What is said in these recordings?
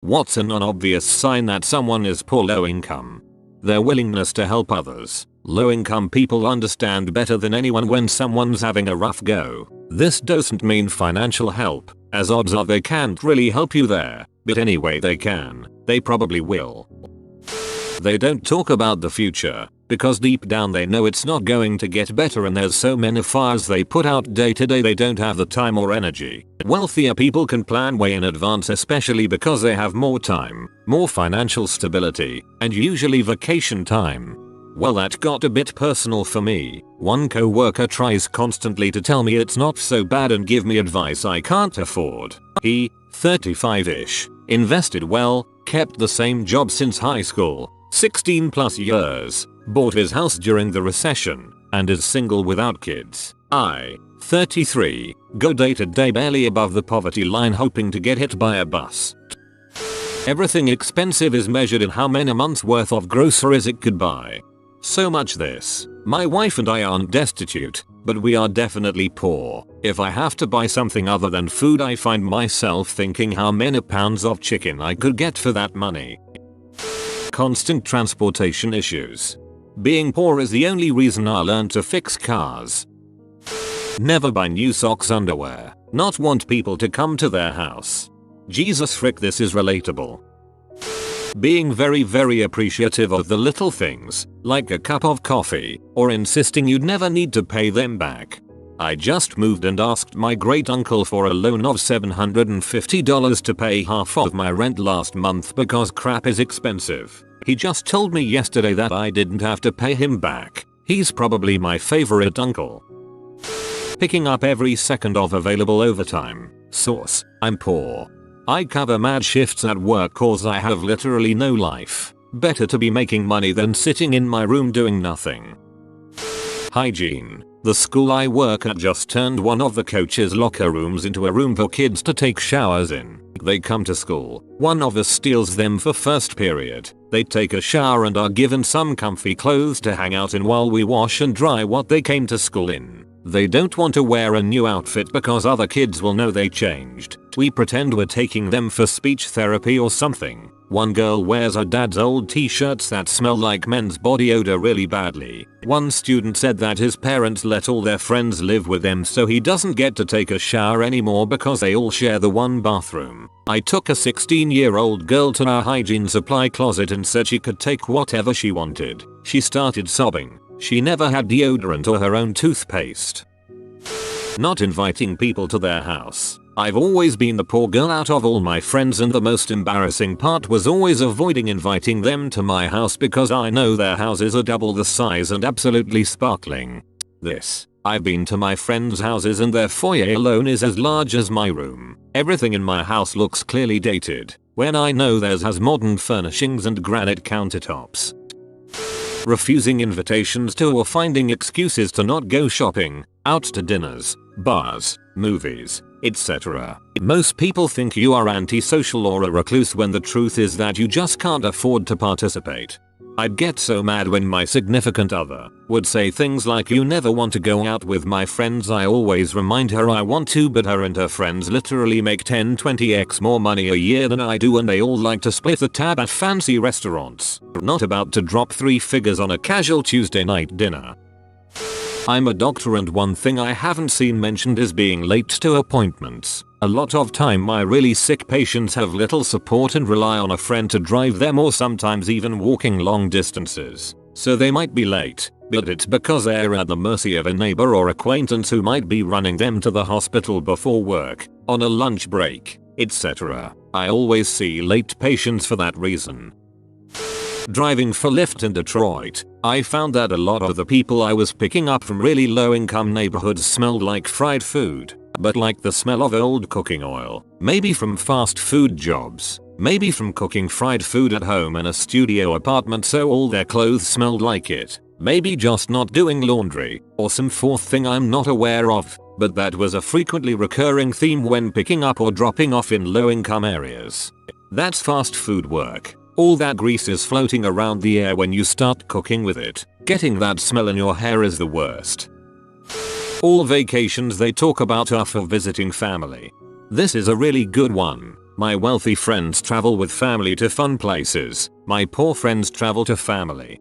What's a non-obvious sign that someone is poor? Low income. Their willingness to help others. Low income people understand better than anyone when someone's having a rough go. This doesn't mean financial help, as odds are they can't really help you there, but anyway they can, they probably will. They don't talk about the future, because deep down they know it's not going to get better and there's so many fires they put out day to day they don't have the time or energy. Wealthier people can plan way in advance, especially because they have more time, more financial stability, and usually vacation time. Well, that got a bit personal for me. One co-worker tries constantly to tell me it's not so bad and give me advice I can't afford. He, 35-ish, invested well, kept the same job since high school, 16 plus years, bought his house during the recession, and is single without kids. I, 33, go day to day barely above the poverty line hoping to get hit by a bus. Everything expensive is measured in how many months worth of groceries it could buy. So much this. My wife and I aren't destitute, but we are definitely poor. If I have to buy something other than food I find myself thinking how many pounds of chicken I could get for that money. Constant transportation issues. Being poor is the only reason I learned to fix cars. Never buy new socks, underwear. Not want people to come to their house. Jesus frick, this is relatable. Being very appreciative of the little things, like a cup of coffee, or insisting you'd never need to pay them back. I just moved and asked my great uncle for a loan of $750 to pay half of my rent last month because crap is expensive. He just told me yesterday that I didn't have to pay him back. He's probably my favorite uncle. Picking up every second of available overtime. Source: I'm poor. I cover mad shifts at work cause I have literally no life. Better to be making money than sitting in my room doing nothing. Hygiene. The school I work at just turned one of the coaches' locker rooms into a room for kids to take showers in. They come to school, one of us steals them for first period. They take a shower and are given some comfy clothes to hang out in while we wash and dry what they came to school in. They don't want to wear a new outfit because other kids will know they changed. We pretend we're taking them for speech therapy or something. One girl wears her dad's old t-shirts that smell like men's body odor really badly. One student said that his parents let all their friends live with them so he doesn't get to take a shower anymore because they all share the one bathroom. I took a 16-year-old girl to our hygiene supply closet and said she could take whatever she wanted. She started sobbing. She never had deodorant or her own toothpaste. Not inviting people to their house. I've always been the poor girl out of all my friends and the most embarrassing part was always avoiding inviting them to my house because I know their houses are double the size and absolutely sparkling. I've been to my friends' houses and their foyer alone is as large as my room. Everything in my house looks clearly dated, when I know theirs has modern furnishings and granite countertops. Refusing invitations to or finding excuses to not go shopping, out to dinners, bars, movies, etc. Most people think you are antisocial or a recluse when the truth is that you just can't afford to participate. I'd get so mad when my significant other would say things like, "You never want to go out with my friends." I always remind her I want to, but her and her friends literally make 10-20x more money a year than I do and they all like to split the tab at fancy restaurants. Not about to drop 3 figures on a casual Tuesday night dinner. I'm a doctor and one thing I haven't seen mentioned is being late to appointments. A lot of time my really sick patients have little support and rely on a friend to drive them or sometimes even walking long distances. So they might be late, but it's because they're at the mercy of a neighbor or acquaintance who might be running them to the hospital before work, on a lunch break, etc. I always see late patients for that reason. Driving for Lyft in Detroit, I found that a lot of the people I was picking up from really low income neighborhoods smelled like fried food, but like the smell of old cooking oil. Maybe from fast food jobs, maybe from cooking fried food at home in a studio apartment so all their clothes smelled like it. Maybe just not doing laundry, or some fourth thing I'm not aware of, but that was a frequently recurring theme when picking up or dropping off in low income areas. That's fast food work. All that grease is floating around the air when you start cooking with it. Getting that smell in your hair is the worst. All vacations they talk about are for visiting family. This is a really good one. My wealthy friends travel with family to fun places. My poor friends travel to family.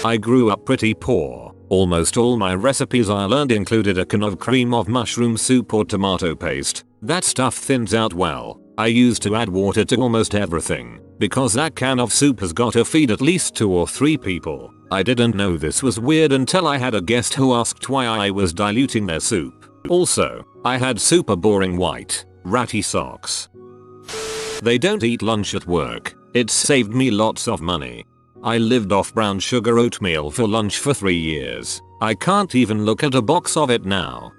I grew up pretty poor. Almost all my recipes I learned included a can of cream of mushroom soup or tomato paste. That stuff thins out well. I used to add water to almost everything, because that can of soup has got to feed at least 2 or 3 people. I didn't know this was weird until I had a guest who asked why I was diluting their soup. Also, I had super boring white, ratty socks. They don't eat lunch at work. It's saved me lots of money. I lived off brown sugar oatmeal for lunch for 3 years. I can't even look at a box of it now.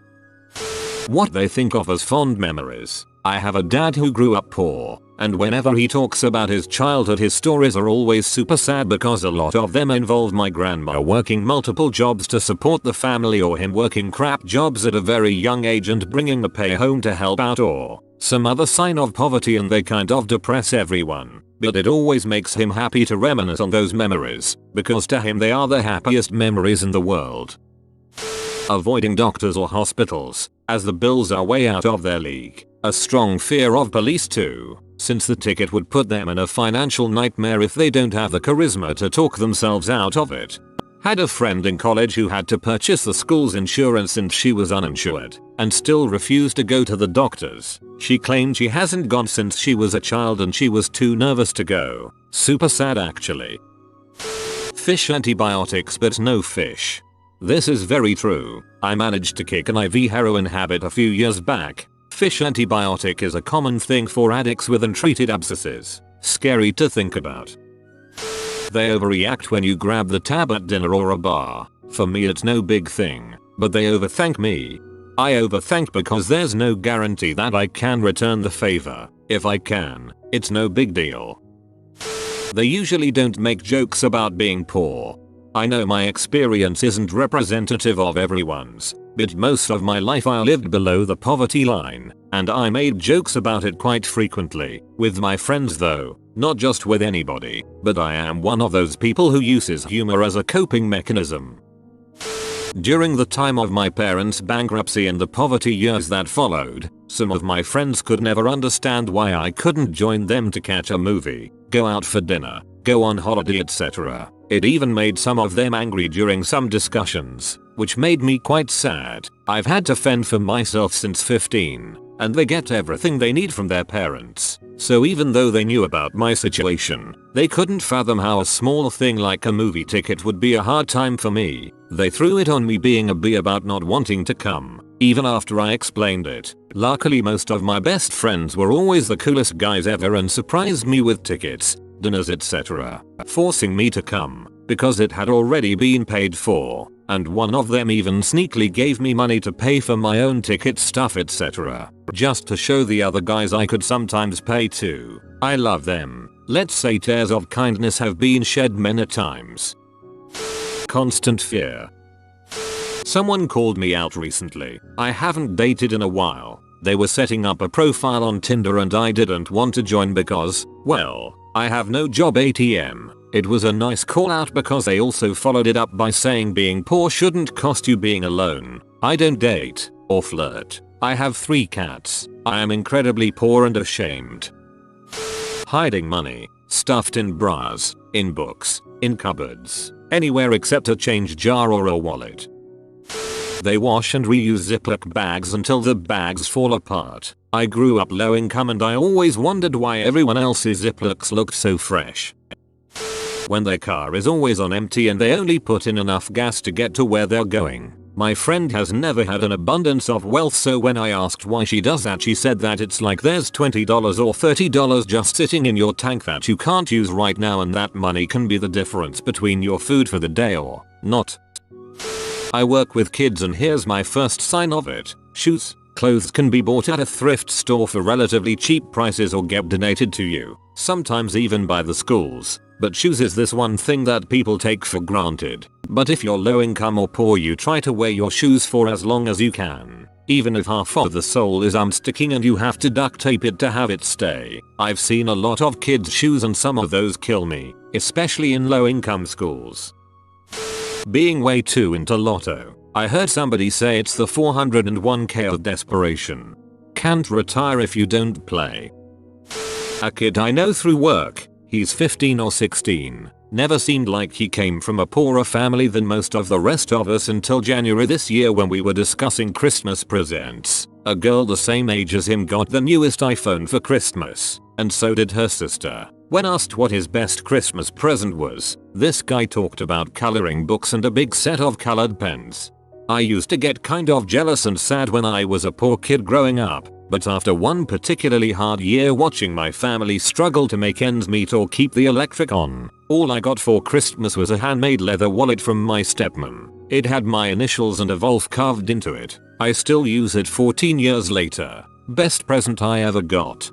What they think of as fond memories. I have a dad who grew up poor, and whenever he talks about his childhood his stories are always super sad because a lot of them involve my grandma working multiple jobs to support the family or him working crap jobs at a very young age and bringing the pay home to help out or some other sign of poverty, and they kind of depress everyone. But it always makes him happy to reminisce on those memories, because to him they are the happiest memories in the world. Avoiding doctors or hospitals, as the bills are way out of their league. A strong fear of police too, since the ticket would put them in a financial nightmare if they don't have the charisma to talk themselves out of it. Had a friend in college who had to purchase the school's insurance since she was uninsured, and still refused to go to the doctors. She claimed she hasn't gone since she was a child and she was too nervous to go. Super sad actually. Fish antibiotics but no fish. This is very true. I managed to kick an IV heroin habit a few years back. Fish antibiotic is a common thing for addicts with untreated abscesses. Scary to think about. They overreact when you grab the tab at dinner or a bar. For me it's no big thing, but they overthank me. I overthank because there's no guarantee that I can return the favor. If I can, it's no big deal. They usually don't make jokes about being poor. I know my experience isn't representative of everyone's, but most of my life I lived below the poverty line, and I made jokes about it quite frequently, with my friends though, not just with anybody, but I am one of those people who uses humor as a coping mechanism. During the time of my parents' bankruptcy and the poverty years that followed, some of my friends could never understand why I couldn't join them to catch a movie, go out for dinner, go on holiday, etc. It even made some of them angry during some discussions, which made me quite sad. I've had to fend for myself since 15, and they get everything they need from their parents. So even though they knew about my situation, they couldn't fathom how a small thing like a movie ticket would be a hard time for me. They threw it on me being a bee about not wanting to come, even after I explained it. Luckily most of my best friends were always the coolest guys ever and surprised me with tickets, dinners, etc., forcing me to come, because it had already been paid for, and one of them even sneakily gave me money to pay for my own ticket stuff, etc., just to show the other guys I could sometimes pay too. I love them. Let's say tears of kindness have been shed many times. Constant fear. Someone called me out recently. I haven't dated in a while. They were setting up a profile on Tinder and I didn't want to join because, well, I have no job ATM. It was a nice call out because they also followed it up by saying being poor shouldn't cost you being alone. I don't date or flirt. I have 3 cats. I am incredibly poor and ashamed. Hiding money, stuffed in bras, in books, in cupboards, anywhere except a change jar or a wallet. They wash and reuse Ziploc bags until the bags fall apart. I grew up low income and I always wondered why everyone else's Ziplocs looked so fresh. When their car is always on empty and they only put in enough gas to get to where they're going. My friend has never had an abundance of wealth, so when I asked why she does that she said that it's like there's $20 or $30 just sitting in your tank that you can't use right now, and that money can be the difference between your food for the day or not. I work with kids and here's my first sign of it. Shoes. Clothes can be bought at a thrift store for relatively cheap prices or get donated to you, sometimes even by the schools. But shoes is this one thing that people take for granted. But if you're low income or poor you try to wear your shoes for as long as you can. Even if half of the sole is sticking and you have to duct tape it to have it stay. I've seen a lot of kids' shoes and some of those kill me, especially in low income schools. Being way too into lotto. I heard somebody say it's the 401k of desperation. Can't retire if you don't play. A kid I know through work, he's 15 or 16, never seemed like he came from a poorer family than most of the rest of us until January this year when we were discussing Christmas presents. A girl the same age as him got the newest iPhone for Christmas, and so did her sister. When asked what his best Christmas present was, this guy talked about coloring books and a big set of colored pens. I used to get kind of jealous and sad when I was a poor kid growing up, but after one particularly hard year watching my family struggle to make ends meet or keep the electric on, all I got for Christmas was a handmade leather wallet from my stepmom. It had my initials and a wolf carved into it. I still use it 14 years later. Best present I ever got.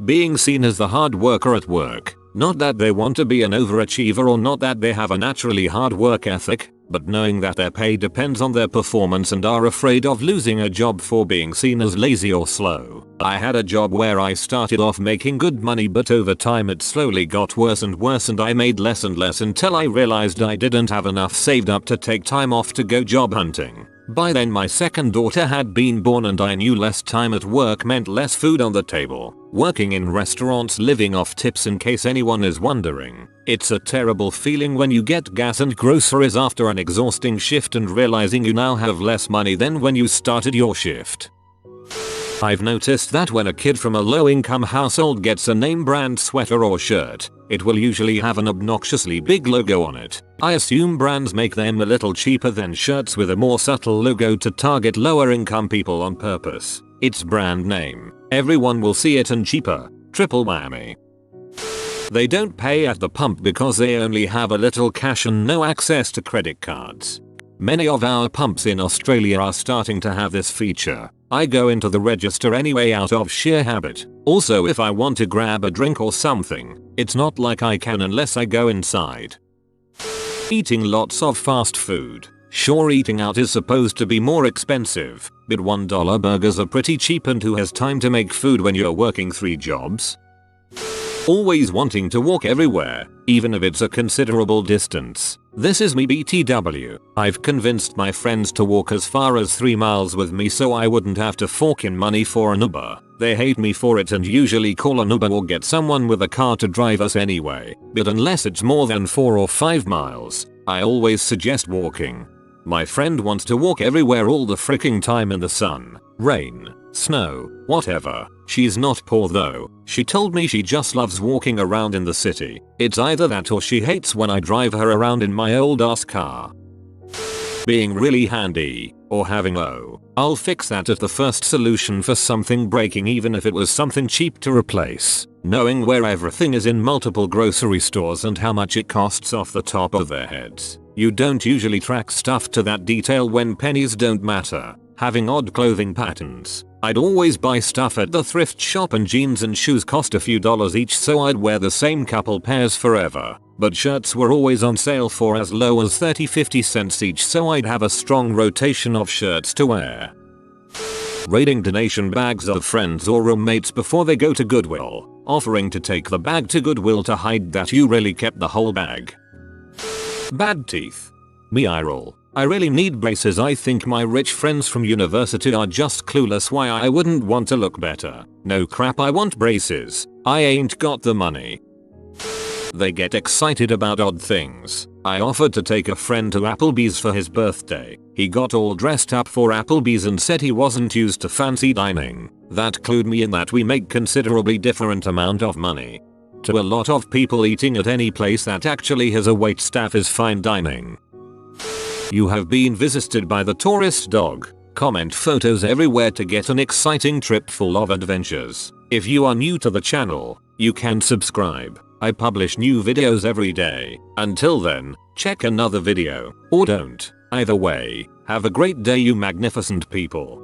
Being seen as the hard worker at work. Not that they want to be an overachiever or not that they have a naturally hard work ethic, but knowing that their pay depends on their performance and are afraid of losing a job for being seen as lazy or slow. I had a job where I started off making good money, but over time it slowly got worse and worse and I made less and less until I realized I didn't have enough saved up to take time off to go job hunting. By then my second daughter had been born and I knew less time at work meant less food on the table. Working in restaurants, living off tips in case anyone is wondering. It's a terrible feeling when you get gas and groceries after an exhausting shift and realizing you now have less money than when you started your shift. I've noticed that when a kid from a low-income household gets a name brand sweater or shirt, it will usually have an obnoxiously big logo on it. I assume brands make them a little cheaper than shirts with a more subtle logo to target lower income people on purpose. It's brand name. Everyone will see it and cheaper. Triple whammy. They don't pay at the pump because they only have a little cash and no access to credit cards. Many of our pumps in Australia are starting to have this feature. I go into the register anyway out of sheer habit. Also, if I want to grab a drink or something, it's not like I can unless I go inside. Eating lots of fast food. Sure, eating out is supposed to be more expensive, but $1 burgers are pretty cheap, and who has time to make food when you're working 3 jobs? Always wanting to walk everywhere, even if it's a considerable distance. This is me BTW. I've convinced my friends to walk as far as 3 miles with me so I wouldn't have to fork in money for an Uber. They hate me for it and usually call an Uber or get someone with a car to drive us anyway. But unless it's more than 4 or 5 miles, I always suggest walking. My friend wants to walk everywhere all the freaking time in the sun, rain, snow, whatever. She's not poor though. She told me she just loves walking around in the city. It's either that or she hates when I drive her around in my old ass car. Being really handy, or having I'll fix that at the first solution for something breaking, even if it was something cheap to replace. Knowing where everything is in multiple grocery stores and how much it costs off the top of their heads. You don't usually track stuff to that detail when pennies don't matter. Having odd clothing patterns. I'd always buy stuff at the thrift shop and jeans and shoes cost a few dollars each, so I'd wear the same couple pairs forever. But shirts were always on sale for as low as 30-50 cents each, so I'd have a strong rotation of shirts to wear. Raiding donation bags of friends or roommates before they go to Goodwill. Offering to take the bag to Goodwill to hide that you really kept the whole bag. Bad teeth. Me eye roll. I really need braces. I think my rich friends from university are just clueless why I wouldn't want to look better. No crap, I want braces. I ain't got the money. They get excited about odd things. I offered to take a friend to Applebee's for his birthday. He got all dressed up for Applebee's and said he wasn't used to fancy dining. That clued me in that we make considerably different amount of money. To a lot of people, eating at any place that actually has a wait staff is fine dining. You have been visited by the tourist dog. Comment photos everywhere to get an exciting trip full of adventures. If you are new to the channel, you can subscribe. I publish new videos every day. Until then, check another video, or don't. Either way, have a great day, you magnificent people.